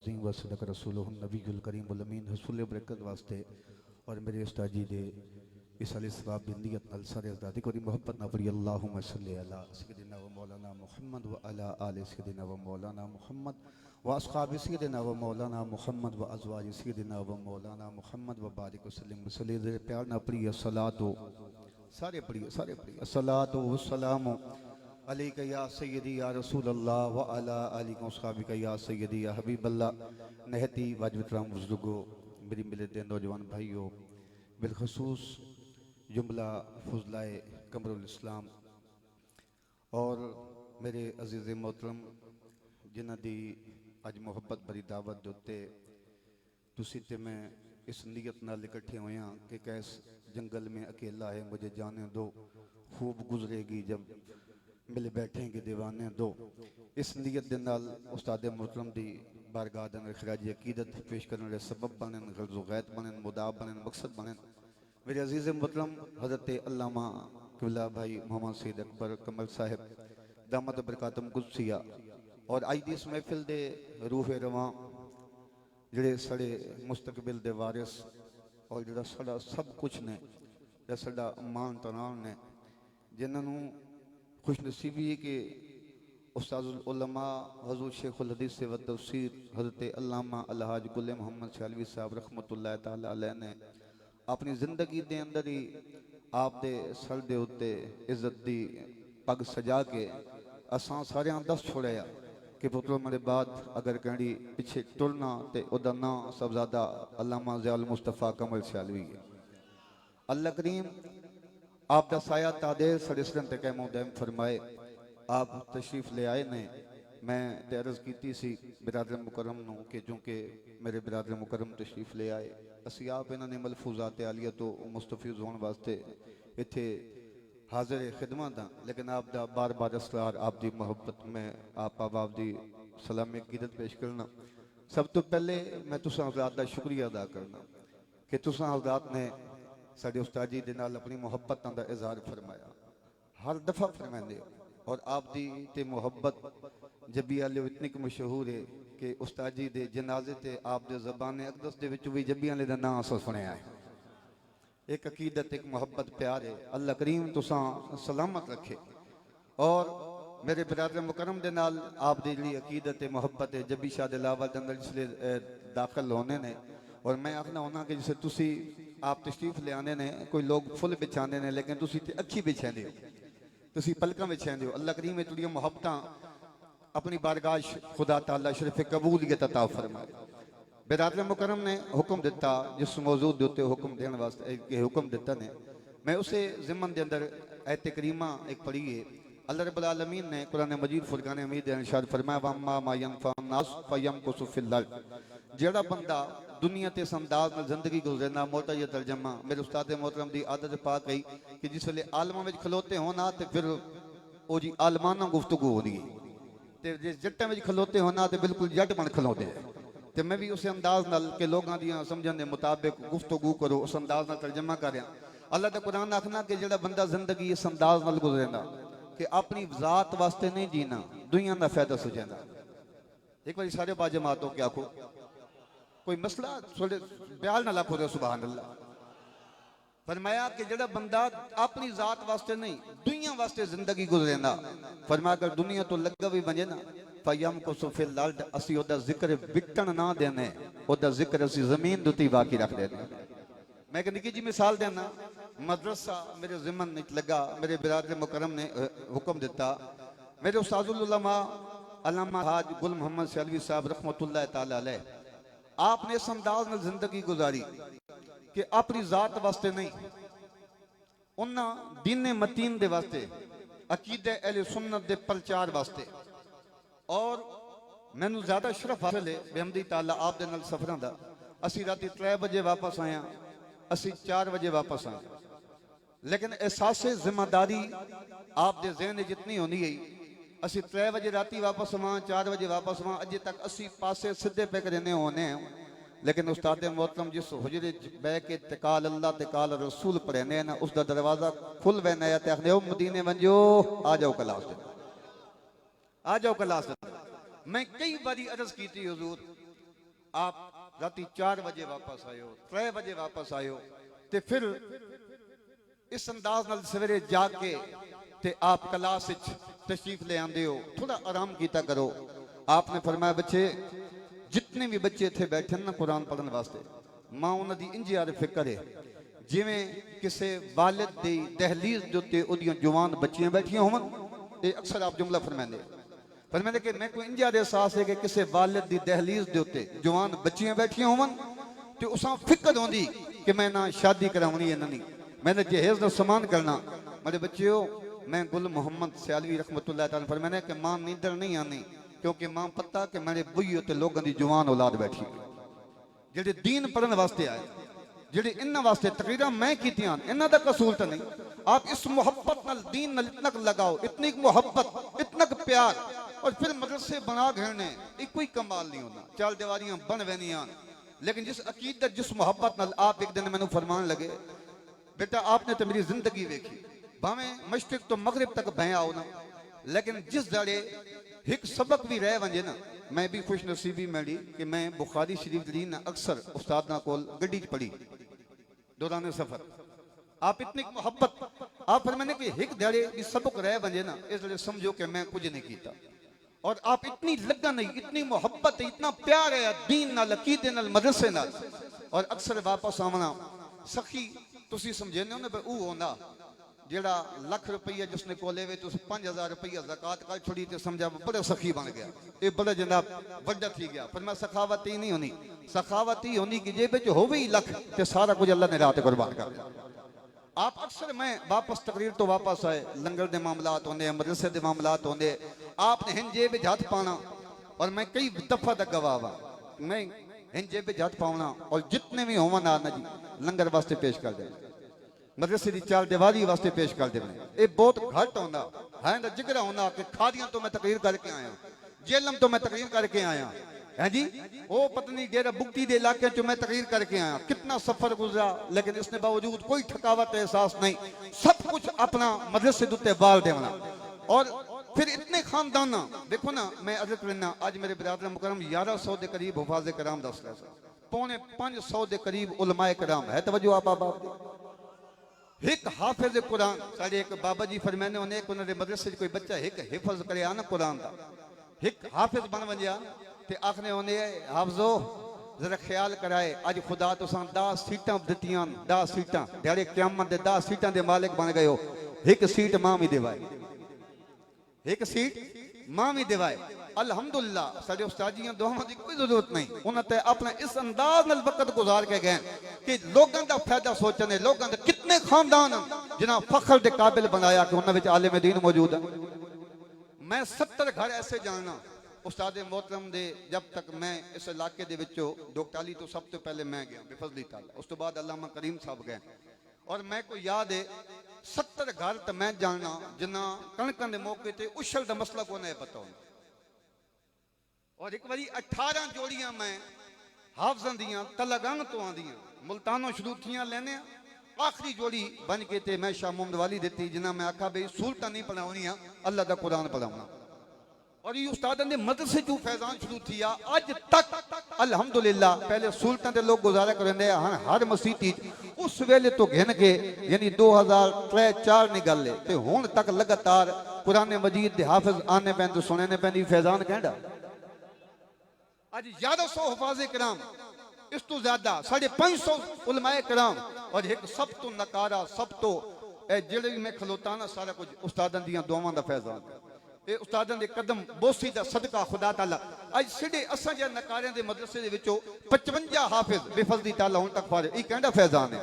वसदक रसूलुहुन नबीयुल करीमुल अमीन हसूल बरकत वास्ते और मेरे उस्ताद जी दे इस अली सवाब बिंदियत नल सारे अज़दादी को मोहब्बत ना पड़ी अल्लाहुम्मा सल्लि अला सय्यिदिना व मौलाना मुहम्मद व अला आलि सय्यिदिना व मौलाना मुहम्मद व अस्हाबि सय्यिदिना व मौलाना मुहम्मद व अज़वाजि सय्यिदिना व मौलाना मुहम्मद व बारिक वसल्लिम वसल्लिम प्यार ना पड़ी सलातो सारे पढ़िए अस्सलातु वस्सलामु अलैका या सय्यदी या रसूल अल्लाह व अला आलिका अस्हाबिका या सय्यदी या हबीब अल्लाह। नहती वाजिब बुजुर्गो, मेरी मिलते नौजवान भाइयों, बिलखसूस जुमला फजलाए कमरुल इस्लाम और मेरे अजीज़ मोहतरम जिन्हां दी अज मुहब्बत भरी दावत दे उत्ते तुसी ते मैं इस नीयत नाल इकट्ठे हुए हैं कि कैस जंगल में अकेला है मुझे जाने दो, खूब गुजरेगी जब मिल बैठेंगे दीवाने दो। इस नीयत दे नाल उस्ताद मोहतरम दी बारगाह दे अंदर खराजी अकीदत पेश करने सबब बनन, गर्ज़ो गैत बनन, मुदाब बनन, मकसद बनन। मेरे अजीज़ मोहतरम हज़रत अल्लामा क़िबला भाई मोहम्मद सईद अकबर कमल साहिब दामद बरकातुम कुद्सिया और अज दी इस महफिल दे रूह रवां जिहड़े साढ़े मुस्तकबिल दे वारिस और जिहड़ा साडा सब कुछ ने, जिहड़ा साडा मान तनान ने, जिन्होंने खुशनसीबी है कि उस्तादुल उलमा हज़ूर शेखुल हदीस व तफसीर हज़रत अल्लामा अलहाज गुल मोहम्मद शालवी साहब रहमतुल्लाह तआला अलैह ने अपनी जिंदगी दे अंदर ही आप दे सर दे उत्ते इज्जत दी पग सजा के असां सारे दस छोड़िया कि पुत्रो मेरे बाद अगर कहीं पिछे टुरना तो उदा ना सबजादा अल्लामा ज़ियाउल मुस्तफ़ा कमल शालवी है। अल्लाह करीम आप दा साया तादेर साढ़े सिरन ते कैमो दैम फरमाए। आप तशरीफ ले आए ने, मैं ते अर्ज़ कीती सी बिरादर मुकरम नूं कि चूँकि मेरे बिरादर मुकरम तशरीफ ले आए, असी आप इन्होंने मलफूजात आलिया तो मुस्तफीज़ होने वास्ते इत्थे हाजिर खिदमत हाँ, लेकिन आप दा बार बार असरार आप दी मोहब्बत में आप दी सलामी अकीदत पेश करना। सब तो पहले मैं तुसां हज़रात दा शुक्रिया अदा करना कि तुसां हज़रात ने साडे उस्ताद जी दे नाल अपनी मोहब्बतां दा इज़हार फरमाया, हर दफ़ा फरमाते हो। और आप दी ते मोहब्बत जबी आले इतनी क मशहूर है कि उस्ताद जी दे जनाजे ते आप दे ज़बान अक़दस दे विच भी जबी आले दा नाम असां सुनिया है। एक अकीदत, एक मोहब्बत, प्यार है। अल्लाह करीम तुसां सलामत रखे। और मेरे बिरादर मुकरम दे नाल आप दी जिहड़ी अकीदत है, मोहब्बत है, जबी शाह दे लावा दे अंदर जिसले दाखिल होने ने और मैं आखना होना कि जिसे तुसी आप तशरीफ ले आने ने, कोई लोग फुल बिछाने ने लेकिन तुसी ते अखी बिछाते हो, तुसी पलकां बिछाते हो। अल्लाह करीम तुहाडियां मोहब्बतां अपनी बारगाह खुदा ताला शरीफ कबूलियत अता फरमाए। बिरादर मुकरम ने हुक्म दिता, जिस मौजूद के उत्ते हुक्म देने वास्ते हुक्म दिता ने, मैं उसे ज़िमन के अंदर ऐत करीमा एक पढ़ी है। अल्लाह रब्बुल आलमीन ने कुरान मजीद फुरकान हमीद इरशाद फरमाया, वम्मा मा यनफ़अ नास फयमकुसु फिल अर्ज़। जेड़ा बंदा दुनिया ते इस अंदाज में जिंदगी गुजरना, मोटा या तर्जमा मेरे उस्ताद मोहतरम की आदत पा गई कि जिस वे आलमा में खलोते होना तो फिर वो जी आलमाना गुफ्तगू होनी है, तो जिस जट्टा में खलोते होना तो बिल्कुल जट बन खलोते हैं। तो मैं भी उस अंदाज नाल के लोगों दियां समझण के मुताबिक गुफ्तगू करो, उस अंदाज नाल तर्जमा कर रहा। अल्लाह का कुरान आखना कि जेड़ा बंदा जिंदगी इस अंदाज नाल गुजरेंदा कि अपनी जात वास्ते नहीं जीना, दुनिया का फायदा सुझेंदा। एक बार सारे बाजमात हो के आखो, कोई मसला थोड़े प्यार नाल आखो, सुभान अल्लाह। फरमाया कि जेड़ा बंदा अपनी जात वास्ते नहीं दुनिया वास्ते जिंदगी गुजरेंदा, फरमाया अगर दुनिया तो लगा भी बने ना फयम को सुफिल लाल असी ओदा जिक्र विकन ना देने, ओदा जिक्र असी जमीन दुती बाकी रख देने। मैं एक निकी जी मिसाल देना, मदरसा मेरे जिमन लगा, मेरे बिरादर मुकरम ने हुक्म दिता, मेरे उस्तादुल उलमा अल्लामा हाज गुल मोहम्मद शालवी साहब रहमतुल्लाह तआला अलैह, आपने इस अंदाज में जिंदगी गुजारी कि अपनी जात वास्ते नहीं, उन्हें दीन मतीन दे वास्ते, अकीदे अहले सुन्नत दे प्रचार वास्ते। और मैनू ज्यादा शरफ हासिल है बेहमदी ताला आप दे नाल सफरां दा। असी राती 3 बजे वापस आया, असी 4 बजे वापस आए, लेकिन एहसास जिम्मेदारी आप दे ज़हन जितनी होनी है, असी 3 बजे राती वापस आवा, 4 बजे वापस आवा, अजे तक असी पासे सीधे पे करने होने हैं। लेकिन उस्ताद मोहतरम जिस हुजरे बह के तकाल अल्लाह तकाल रसूल पढ़ने ना, उसका दरवाजा खुल वैना है, आखने मदीने वंजो आ जाओ क्लास, आ जाओ क्लास। मैं कई बारी अर्ज की हुजूर आप राती 4 बजे वापस आए हो, 3 बजे वापस आए हो, ते फिर इस अंदाज नाल सवेरे जाके ते आप क्लास विच तशरीफ ले आंदे हो, थोड़ा आराम कीता करो। आपने फरमाया बच्चे जितने भी बच्चे इत्थे बैठे ना कुरान पढ़न वास्ते, मां उन्हां दी इंज यार फिक्र है जिवें किसे वालिद दी दहलीज दे उत्ते ओदियां जवान बच्चियां बैठियां होवन। ते अक्सर आप जुमला फरमांदे कि मैं कोई इंज एहसास है कि किसे वालिद दी दहलीज दे उत्ते जवान बच्चियां बैठियां होवन ते उसां फिक्र होंदी कि मैं ना शादी करावनी है ना नहीं, मैंने जहेज दा समान करना। मेरे बच्चियों, मैं गुल मोहम्मद सियालवी रहमतुल्लाह तआला फरमाने कि मां नींदर नहीं आनी, क्योंकि मां पता कि मेरे बुई उत्ते लोगों की जवान औलाद बैठी जेडे दीन पढ़न वास्ते आए, जेडे इन्हां वास्ते तकरीरां मैं कीतियां, इन्हां दा कसूर तो नहीं। आप इस मोहब्बत नाल दीन नाल इतना लगाओ, इतनी मोहब्बत, इतना प्यार, और फिर मदरसे बना घेरने एक कोई कमाल नहीं होना, चाल दीवारियां बन वैनियां। लेकिन जिस अकीदत जिस मोहब्बत नाल आप एक दिन मैनू फरमान लगे, बेटा आपने तो मेरी जिंदगी देखी, भावें मशरिक तो मगरिब तक भय आओ ना, लेकिन जिस जड़े एक सबक भी रह वजे ना, मैं भी खुश नसीबी मिली कि मैं बुखारी शरीफ ली ना अक्सर उस्ताद ना कोल गड्डी पढ़ी दौरान सफर। आप इतनी मोहब्बत, आप फरमाने कि एक दड़े भी सबक रह वजे ना, इसलिए समझो कि मैं कुछ नहीं किया। और आप इतनी लगन नहीं, इतनी मोहब्बत, इतना प्यार है दीन नाल, अकीदे नाल, मदरसे नाल। और अक्सर वापस आना सखी तुसी समझेने हो ना, वो होना जेड़ा लाख रुपया जिसने कोले वे 5000 रुपया ज़कात कर छोड़ी तो समझा बड़ा सखी बन गया, ये बड़ा जनाब वड्डा थी गया। पर मैं सखावत ही नहीं होनी, सखावत ही होनी कि जेब हो ही लख ते सारा कुछ अल्लाह ने रात कुर्बान कर दिया। आप अक्सर मैं वापस तकरीर तो वापस आए, लंगर के मामलात होंगे, मदरसे के मामलात होंगे, आपने हिन जेब हाथ पाना, और मैं कई दफा तक गवाह वा, मैं हिन जेब हाथ पाना और जितने भी होवन ना जी लंगर वास्ते पेश कर दे, मदरसे की चाल दीवारी वास्ते पेश कर दे। ये बहुत घट होना है, जिगरा होना कि खादियां तो मैं तकरीर करके आया, जेलम तो मैं तकरीर करके आया है जी, वो पत्नी डेरा बुगती के इलाके चो मैं तकरीर करके आया, कितना सफर गुजरा, लेकिन इसने बावजूद कोई थकावट एहसास नहीं, सब कुछ अपना मदरसे उत्ते बाल देना। और फिर इतने खानदान देखो ना, मैं अर्ज करना आज मेरे बिरादर मुकरम 1100 के करीब हुफाज़े कराम दस रहा, पौने 500 के करीब उलमाए कराम है। तवज्जो आप एक हाफिज कुरान, साढ़े एक बाबा जी फरमाने उन्हें एक उन्होंने मदरसे कोई बच्चा एक हिफज करे ना कुरान का, एक हाफिज बन वजा ते आखने उन्हें हाफजो जरा ख्याल कराए, अज खुदा तुसां 10 सीटां दित्तियां, 10 सीटां ध्याड़े क़यामत दे 10 सीटां दे मालिक बन गए हो, एक सीट मां भी दिवाए, एक सीट मां भी दिवाए। अल्हम्दुलिल्लाह साडे उस्तादियां दुआवां दी कोई जरूरत नहीं, उन्होंने अपना इस अंदाज नाल वक्त गुजार के गए कि लोगों का फायदा सोचने, लोगों के कितने खानदान जिन्हें फखर के काबिल बनाया कि उन्होंने आलिम दीन मौजूद है। मैं 70 घर ऐसे जानना उस्ताद मोहतरम दे, जब तक मैं इस इलाके दे विचों डोकटाली तो सब तो पहले मैं गया बेफजली ताला, उस तो बाद अल्लामा करीम साहब गए, और मैं को याद है 70 घर तो मैं जानना जिन्ना कणकों के मौके पर उछल का मसला को नहीं पता हो। और एक बारी 18 जोड़ियां मैं हाफजन दियां तलगंग तो आंदियां मुल्तानों शरूतियां लेने, आखिरी जोड़ी बन के ते मैं शाह मोहम्मद वाली देती, जिन्हें मैं आखा भाई सूरत नहीं पढ़ाउनियां, अल्लाह का कुरान पढ़ाउना। और ये उस्ताद ने मदरसे चू फैजान शुरू किया अज तक अल्हम्दुलिल्लाह। पहले सूरतों के लोग गुजारा करेंगे हर मसीती उस वेले तो घिन के, यानी 2003-4 की गल है, हुण तक लगातार कुरान मजीद के हाफिज आने पैन तो सुनने पैंदी फैजान कहना। अज 1100 हुफाज़े कराम, इस तो ज्यादा 550 उलमाए कराम, और एक सब तो नकारा सब तो जेड़े मैं खलोता ना सारा कुछ उस्तादां दियां दुआवां दा फैजान, ये उस्तादां दे कदम बोसी दा सदका खुदा ताला। अज सिडे असां जे नकारियां दे मदरसे दे विचों 55 हाफिज बेफजली ताला हुण तक फारिग, ई कहंदा फैजान है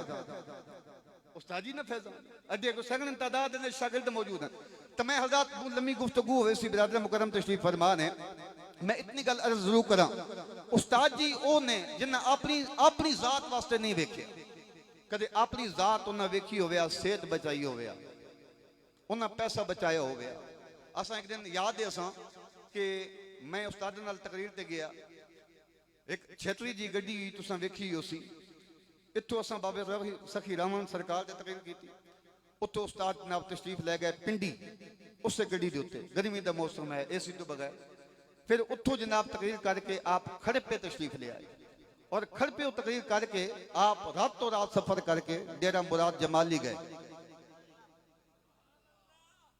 उस्ताद जी ना फैजान। अदे को सगन तादाद दे शागिर्द मौजूद हैं। तो मैं हज़रत लम्मी गुफ्तगू होवे सी बिरादर मुकरम तशरीफ फरमान है, मैं इतनी गल अर्ज जरूर करा, उस्ताद जी वो ने जिन्हें अपनी जात वास्ते नहीं वेखे, कदे अपनी जात उन्हें वेखी होवे, सेहत बचाई होवे, उन्हें पैसा बचाया होवे। असा एक दिन याद है असा कि मैं उस्ताद नाल तकरीर ते गया, एक छेत्री जी गड्डी तुसा वेखी हो सी, इत्थों असा बाबे सखी रामन सरकार ने तकरीर की, उत्थों उस्ताद नाल तशरीफ लै गए पिंडी, उस गड्डी के उत्ते गर्मी का मौसम है, एसी तो बगैर। फिर उत्थों जनाब तकरीर करके आप खड़े पे तशरीफ ले आए। और खड़पे तकरीर करके आप रातों रात सफर करके डेरा मुराद जमाली गए।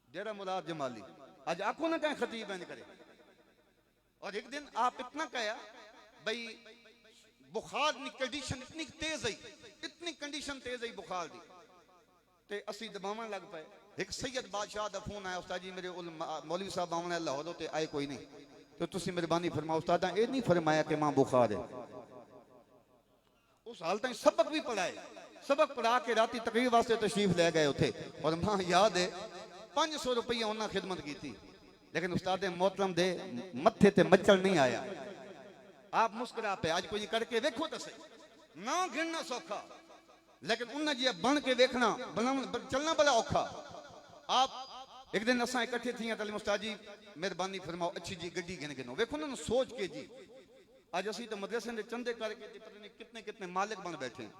डेरा मुराद जमाली आज आंखों ना कहें खतीब बन करे। और एक दिन आप इतना कहा भाई बुखार की कंडीशन इतनी तेज आई, इतनी कंडीशन तेज आई बुखार की, ते असी दबावन लग पे। एक सैयद बादशाह का फोन आया, उस्ताद जी मेरे मौलवी साहब आने लाहौर ते आए कोई नहीं, तो तुसी मेहरबानी फरमाओ। उस्ताद ये नहीं फरमाया कि मां बुखार है। उस हालत सबक भी पढ़ाए, सबक पढ़ा के राती तकरीर वास्ते तशरीफ ले गए उथे। और मां याद है 500 रुपया उन्हें खिदमत की थी, लेकिन उस्ताद मोहतरम दे मत्थे ते मच्छर नहीं आया। आप मुस्कुरा पे आज कोई करके देखो तो सही, ना गिनना सौखा, लेकिन उन्हें जी बन के देखना चलना बड़ा औखा। आप एक दिन असा इकट्ठे थी तलीम उस्ताद जी मेहरबानी फरमाओ अच्छी जी गड्डी गिन गिनो। देखो ना सोच के जी आज असी तो मदरसे के चंदे करके पता नहीं कितने कितने मालिक बन बैठे हैं,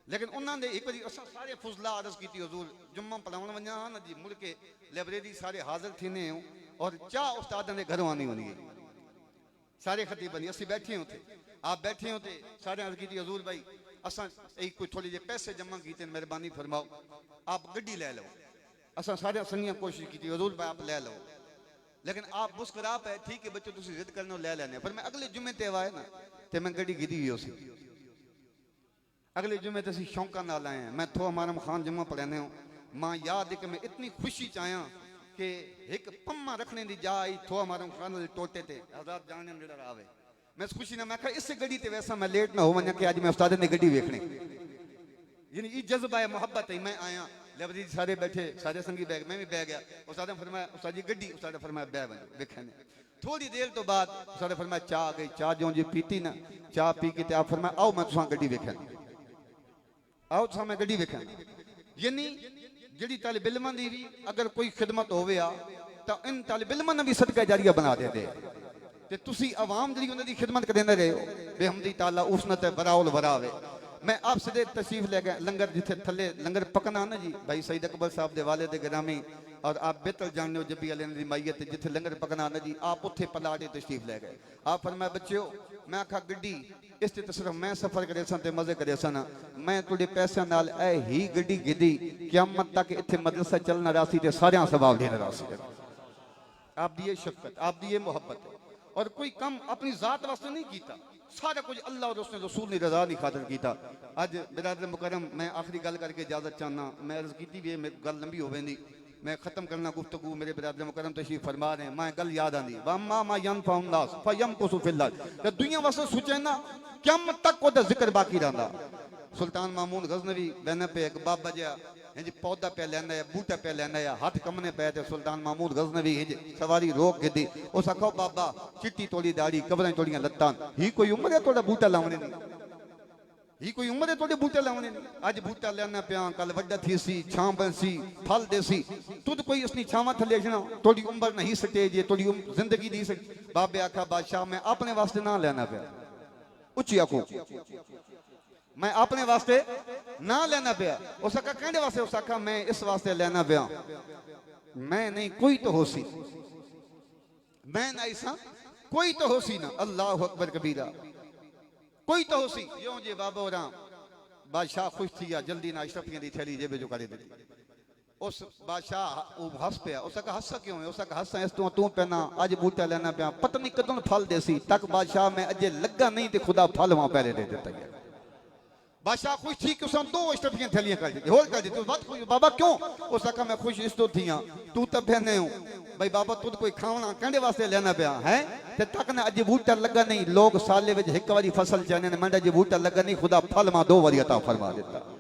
लेकिन उन्होंने एक बार असा सारे फुजला अर्ज की हजूर जुम्मा पढ़ाने वना हाँ ना जी, मुड़ के लाइब्रेरी सारे हाजिर थीने और चाह उस्ताद ने घरों आनी होनी है। सारे खतीब बनी असी बैठे होते, आप बैठे होते सारे अर्ज की हजूर भाई असा कोई थोड़े जे पैसे जमा किए मेहरबानी फरमाओ आप गड्डी ले लो। असा सारे संगियां कोशिश की हजूर भाई आप ले लो, लेकिन आप मुस्कुरा पे ठीक है बच्चों तुम जिद करना ले लेने। पर मैं अगले जुम्मे ते आए ना तो मैं गड्डी गिदी हुई उसी अगले जुम्मे ते शौका नाल आए हैं। मैं थो हमारा खान जमा पढ़ाने हो मां याद है कि मैं इतनी खुशी चाहया कि एक पम्मा रखने की जाए थो हमारा खान टोटे ते आजाद जाने नजर आवे। मैं खुशी ना मैं इस गड्डी ते वैसा मैं लेट ना हो वना कि आज मैं उस्ताद ने गड्डी वेखनी, यानी ये जज्बा है मोहब्बत है। मैं आया लाइब्रेरी सारे बैठे सारे संगी बैग मैं भी बह गया। उस्ताद ने फरमाया उस्ताद जी गड्डी, उस्ताद ने फरमाया बह बन वेखने। थोड़ी देर तो बाद उस्ताद ने फरमाया चाह आ गई, चाह जो जी पीती ना चाह पी के आप फरमाया आओ मैं तुसा गड्डी वेखन, आओ तुसा मैं गड्डी वेखन। यानी जी तालिब इल्मां दी भी अगर कोई खिदमत होवे आ तो इन तालिब इल्मां ने भी सदका जारिया बना देंदे ते तुसी आवाम जी उन्होंने खिदमत करते रहे हो बेहमदी ताला उसनत बराउल बरावे। मैं आप सीधे तशरीफ ले गए लंगर जिथे थले लंगर पकना ना जी भाई सईद अकबर साहब के वाले दे ग्रामी और आप बेहतर जानते हो जबी अली की माइयत जिथे लंगर पकना ना जी आप उत्थे पलाटे तशरीफ ले गए। आप फरमाया बच्चों मैं आखा गड्डी इस ते सिर्फ मैं सफर करे सन ते मजे करे सन, मैं तुहाडे पैसों नाल ऐ ही गड्डी गिदी क़यामत तक इत्थे मदरसा चलना रासी ते सारे सवाल देना रासी। आप दी शफकत आप दी मोहब्बत और कोई कम अपनी जात वास्ते नहीं किया, सारा कुछ अल्लाह और उसने रसूल की रजा की खातर किया। अज बिरादर मुकरम मैं आखिरी गल करके इजाजत चाहना, मैं अर्ज की भी मेरी गल लंबी हो वेंदी, मैं खत्म करना गुफ्तगू मेरे बिरादर मुकरम तशरीफ फरमा रहे। मैं गल याद आंदी वम्मा मा यनफउ नास फयमकुसु फिल्लाह ते दुनिया वास्ते सोचे ना क़यामत तक ओदा जिक्र बाकी रहंदा। सुल्तान मामून गजनवी बहन पे एक बाबा जिहा इंज पौधा पे लेना है बूटा पे लेना है हाथ कमने पे ते सुल्तान मामूद गजनवी इंज सवारी रोक गिदी उस आखो बाबा चिट्टी तोड़ी दाढ़ी कबरें तोड़ियां लत्तां ही कोई उम्र है तोड़ा बूटा लावने नहीं, ही कोई उम्र है तोड़े बूटा लावने नहीं। अज बूटा लेना पिया कल वड्डा थी सी छां बनसी फल देसी तुद कोई उसनी छावां थले जना तोड़ी उम्र नहीं सटे जे तोड़ी जिंदगी दी सके। बाबे आखा बादशाह मैं अपने वास्ते ना लेना पिया, उच्ची आखो मैं अपने वास्ते ना लेना पिया। उस आखा कहने वास्ते उस आखा मैं इस वास्ते लेना पिया मैं नहीं कोई तो होसी, मैं ना ऐसा कोई तो होसी ना अल्लाह अकबर कबीरा कोई तो होसी यो जे बाबो राम बादशाह खुश थी या जल्दी ना अशरफियां दी थैली जेबे जो करे दी। उस बादशाह वो हंस पिया उस आखा हंस क्यों है, उस आखा हंसा इस तू पहना अज बूटा लेना पिया पता नहीं कदों फल देसी तक बादशाह मैं अजे लगा नहीं ते खुदा फल वहां पहले दे देता है। बादशाह खुश थी कि उसने दो अशरफियां थैलियां कर दी होर कर दी। बात खुश बाबा क्यों, उस आखा मैं खुश इस तो थी तू तो बहने हो भाई बाबा तू कोई खावना कहने वास्ते लेना पिया है ते तक ना अज बूटा लगा नहीं लोग साले विच एक बारी फसल चाहने ने मंडा अज बूटा लगा नहीं खुदा फल मां दो बारी अता फरमा देता।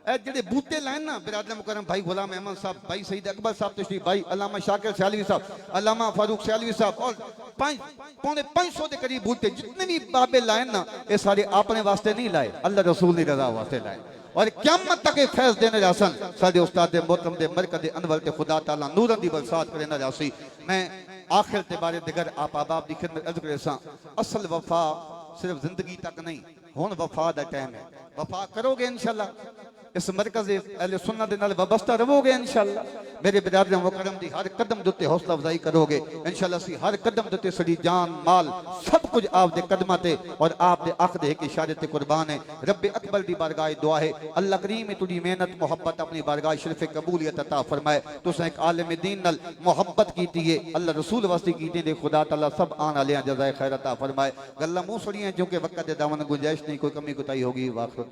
जेडे बूटे लाइन ना बिरादर मुकरम भाई गुलाम अहमद साहब भाई सईद अकबर साहब तशरीफ भाई अल्लामा शाकिर सियालवी साहब अल्लामा फारूक सियालवी साहब और 500 के करीब बूटे जितने भी बाबे लाए ना ये सारे अपने वास्ते नहीं लाए अल्लाह रसूल की रजा वास्ते लाए और क़यामत तक फैज देने जासन साडे उस्ताद दे मोहतरम दे मरकज दे अनवर ते खुदा ताला नूरन दी बरसात करे ना जासी। मैं आखिर ते बारे दिगर आप आबाब दी खिदमत अर्ज करे सा असल वफा सिर्फ जिंदगी तक नहीं हुन वफा दा टाइम है, वफा करोगे इंशाअल्लाह इस मरकज़ अहले सुन्नत दे नाल वाबस्ता रहोगे इंशाअल्लाह। मेरे बिरादर मुकरम दी हर कदम दे उत्ते हौसला अफजाई करोगे इंशाअल्लाह। सी हर कदम दे उत्ते सड़ी जान माल सब कुछ आप दे कदमां ते और आप दे अख दे एक इशारे ते कुर्बान है। रब अकबर दी बारगाह दुआ है अल्लाह करीम तुड़ी मेहनत मोहब्बत अपनी बारगाह शरीफ कबूलियत अता फरमाए। तुसां एक आलिम दीन नाल मोहब्बत कीती है, अल्लाह रसूल वास्ते कीती ने, खुदा तआला सब आन वाले जज़ाए खैर अता फरमाए। गल्लां मुंह सड़ियां जो कि वक्त दे दामन गुंजाइश नहीं, कोई कमी कोताही होगी वाखिर